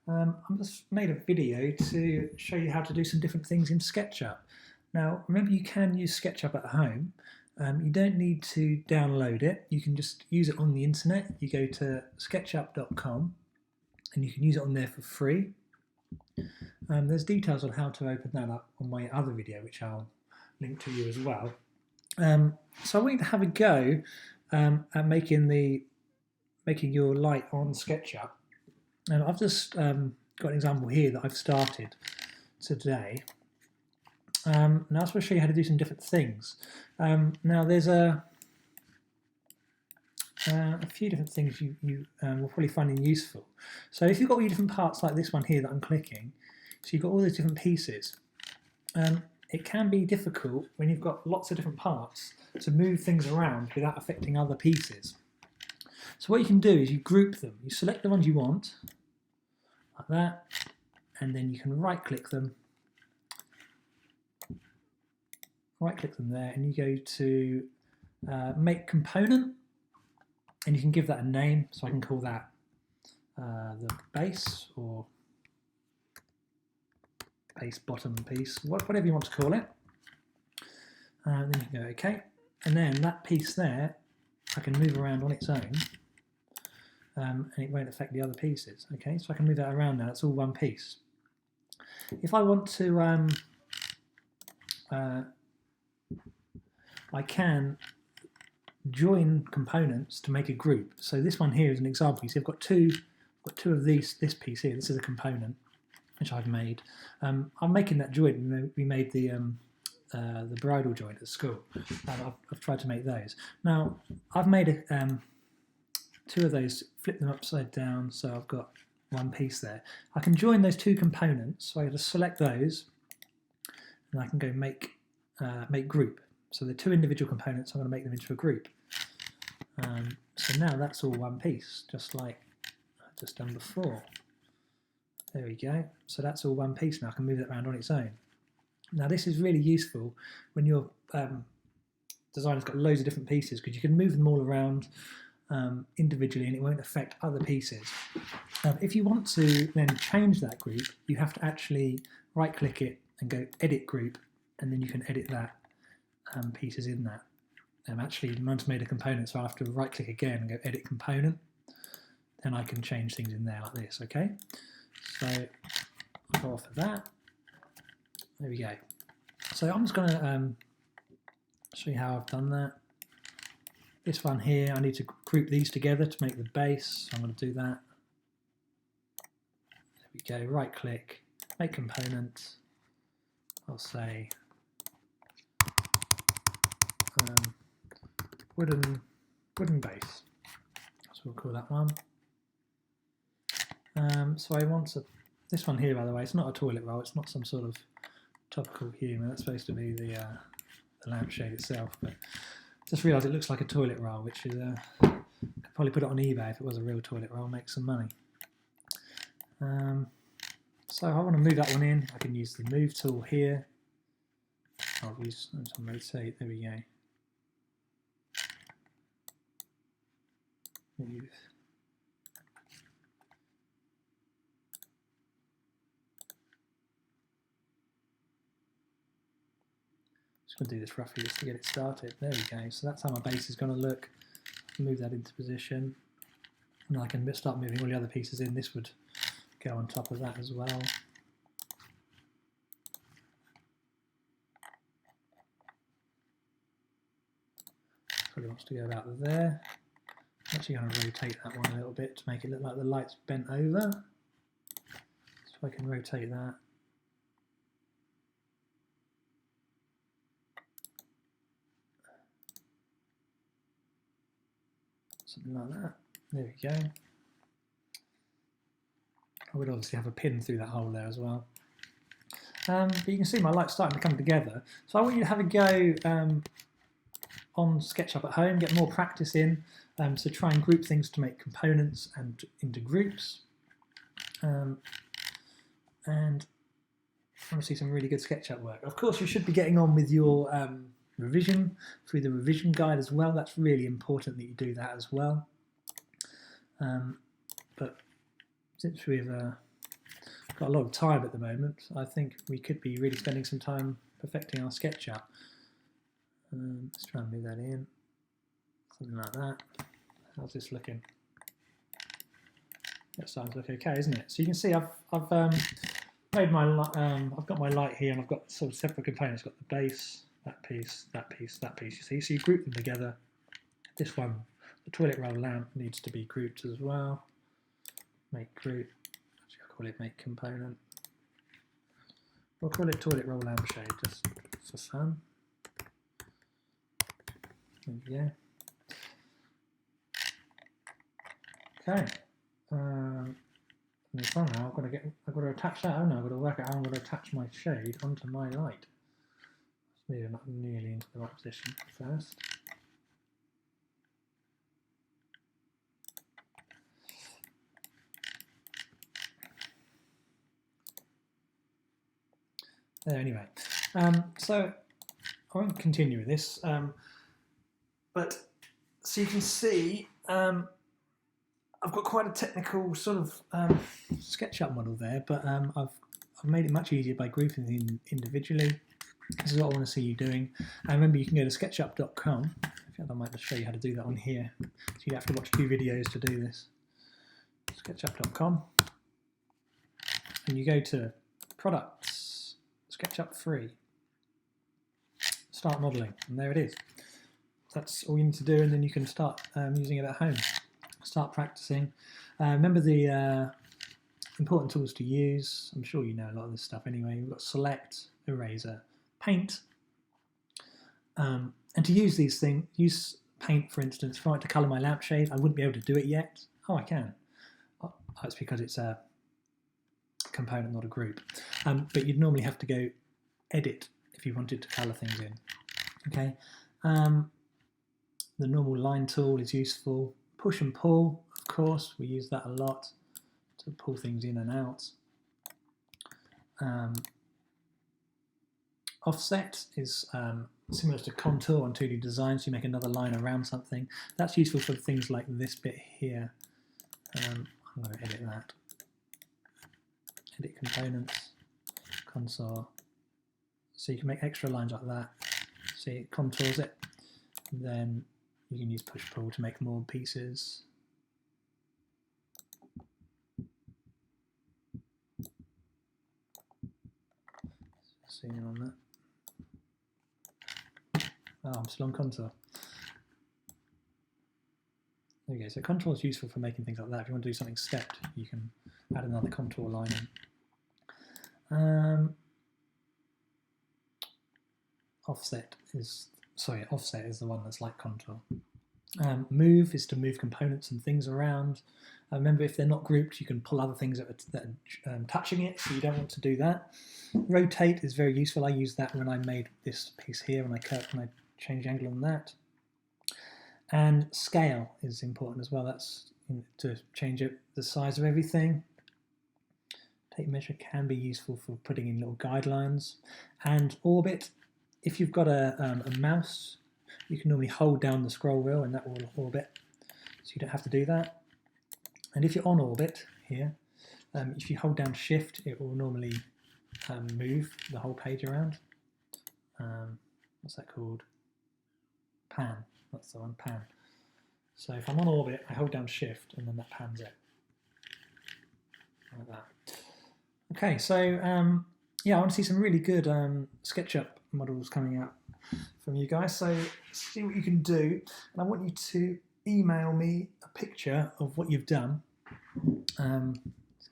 I just made a video to show you how to do some different things in SketchUp. Now, remember you can use SketchUp at home. You don't need to download it. You can just use it on the internet. You go to SketchUp.com and you can use it on there for free. There's details on how to open that up on my other video, which I'll link to you as well. So I want you to have a go at making your light on SketchUp. And I've just got an example here that I've started today. Now I just want to show you how to do some different things. Now there's a few different things you will probably find useful. So if you've got all your different parts like this one here that I'm clicking, so you've got all those different pieces. It can be difficult when you've got lots of different parts to move things around without affecting other pieces. So what you can do is you group them. You select the ones you want, like that, and then you can right-click them. Right-click them there, and you go to Make Component, and you can give that a name. So I can call that the base, or base bottom piece, whatever you want to call it. Then you can go OK, and then that piece there, I can move around on its own, and it won't affect the other pieces. Okay, so I can move that around now. It's all one piece. If I want to, I can join components to make a group. So this one here is an example. You see, I've got two of these. This piece here. This is a component which I've made. I'm making that joint. You know, we made the bridal joint at school. I've tried to make those. Now I've made two of those. Flip them upside down, so I've got one piece there. I can join those two components. So I just select those, and I can go make group. So the two individual components, I'm going to make them into a group. So now that's all one piece, just like I've just done before. There we go. So that's all one piece now. I can move it around on its own. Now this is really useful when your designer's got loads of different pieces, because you can move them all around individually and it won't affect other pieces. If you want to then change that group, you have to actually right-click it and go Edit Group, and then you can edit that pieces in that. Actually, mine's made a component, so I'll have to right-click again and go Edit Component. Then I can change things in there like this. Okay, so I'll go off of that. There we go. So I'm just going to show you how I've done that. This one here, I need to group these together to make the base. So I'm going to do that. There we go. Right-click, Make Component. I'll say wooden base. So we'll call that one. So I want this one here, by the way. It's not a toilet roll. It's not some sort of topical humour. That's supposed to be the lampshade itself. But just realised it looks like a toilet roll, which is could probably put it on eBay if it was a real toilet roll, make some money. So I want to move that one in. I can use the Move tool here. I'll use some rotate. There we go. Move. Just going to do this roughly just to get it started. There we go. So that's how my base is going to look. Move that into position, and I can start moving all the other pieces in. This would go on top of that as well. Probably wants to go about there. I'm actually going to rotate that one a little bit to make it look like the light's bent over. So I can rotate that. Something like that. There we go. I would obviously have a pin through that hole there as well. But you can see my light's starting to come together. So I want you to have a go on SketchUp at home, get more practice in. So try and group things to make components and into groups. And I want to see some really good SketchUp work. Of course, you should be getting on with your revision through the revision guide as well. That's really important that you do that as well. But since we've got a lot of time at the moment. I think we could be really spending some time perfecting our SketchUp. Let's try and move that in, something like that. How's this looking? That starting to look okay, isn't it? So you can see I've made my I've got my light here, and I've got sort of separate components. I've got the base, that piece, that piece, that piece. You see, so you group them together. This one, the toilet roll lamp, needs to be grouped as well. Make group. Actually, I'll call it make component. We'll call it toilet roll lampshade just for fun. There we go. Okay. And somehow I've got to attach that. Oh no, I've got to work out how I'm going to attach my shade onto my light. Maybe I'm not nearly into the right position first. There, anyway. So I won't continue with this, but so you can see I've got quite a technical sort of SketchUp model there, but I've made it much easier by grouping them individually. This is what I want to see you doing. And remember, you can go to SketchUp.com. In fact, I might just show you how to do that on here. So you have to watch 2 videos to do this. SketchUp.com. And you go to Products, SketchUp Free. Start modeling, and there it is. That's all you need to do, and then you can start using it at home. Start practicing. Remember the important tools to use. I'm sure you know a lot of this stuff anyway. We've got Select, Eraser, Paint. And to use these things, use Paint, for instance. If I want to colour my lampshade, I wouldn't be able to do it yet. Oh, I can. Oh, that's because it's a component, not a group. But you'd normally have to go Edit if you wanted to colour things in. Okay. The normal line tool is useful. Push and pull, of course, we use that a lot to pull things in and out. Offset is similar to contour on 2D design, so you make another line around something. That's useful for things like this bit here. I'm going to edit that. Edit components, contour. So you can make extra lines like that. See, it contours it. And then you can use push-pull to make more pieces. Zoom in on that. Oh, I'm still on contour. There we go. So contour is useful for making things like that. If you want to do something stepped, you can add another contour line in. Offset is the one that's like contour. Move is to move components and things around. Remember, if they're not grouped, you can pull other things that are touching it, so you don't want to do that. Rotate is very useful. I used that when I made this piece here, when I changed angle on that. And scale is important as well. That's to change the size of everything. Tape measure can be useful for putting in little guidelines. And orbit, if you've got a mouse, you can normally hold down the scroll wheel and that will orbit, so you don't have to do that. And if you're on orbit here, if you hold down Shift, it will normally move the whole page around. What's that called? Pan. That's the one, pan. So if I'm on orbit, I hold down Shift and then that pans it. Like that. Okay, so yeah, I want to see some really good SketchUp models coming out from you guys. So see what you can do, and I want you to email me a picture of what you've done.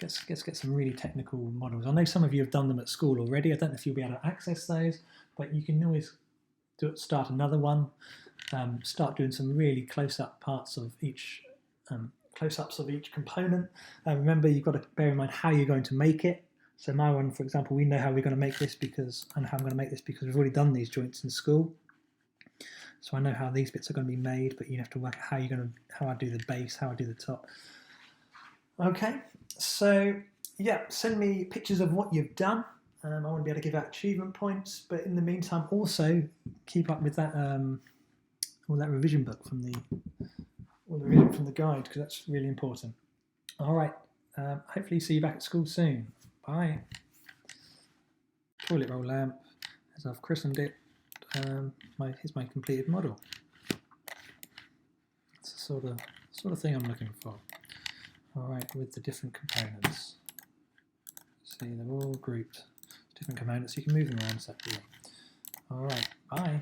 Let's get some really technical models. I know some of you have done them at school already. I don't know if you'll be able to access those, but you can always start another one. Start doing some really close-up parts of each close-ups of each component. Remember, you've got to bear in mind how you're going to make it. So my one, for example, we know how we're going to make this because we've already done these joints in school. So I know how these bits are going to be made, but you have to work out how I do the base, how I do the top. Okay, so yeah, send me pictures of what you've done. I want to be able to give out achievement points, but in the meantime, also keep up with that all that revision book from the guide, because that's really important. All right, hopefully see you back at school soon. Bye. Toilet roll lamp, as I've christened it. Here's my completed model. It's the sort of thing I'm looking for. All right, with the different components. See, they're all grouped. Different components. You can move them around separately. All right, bye.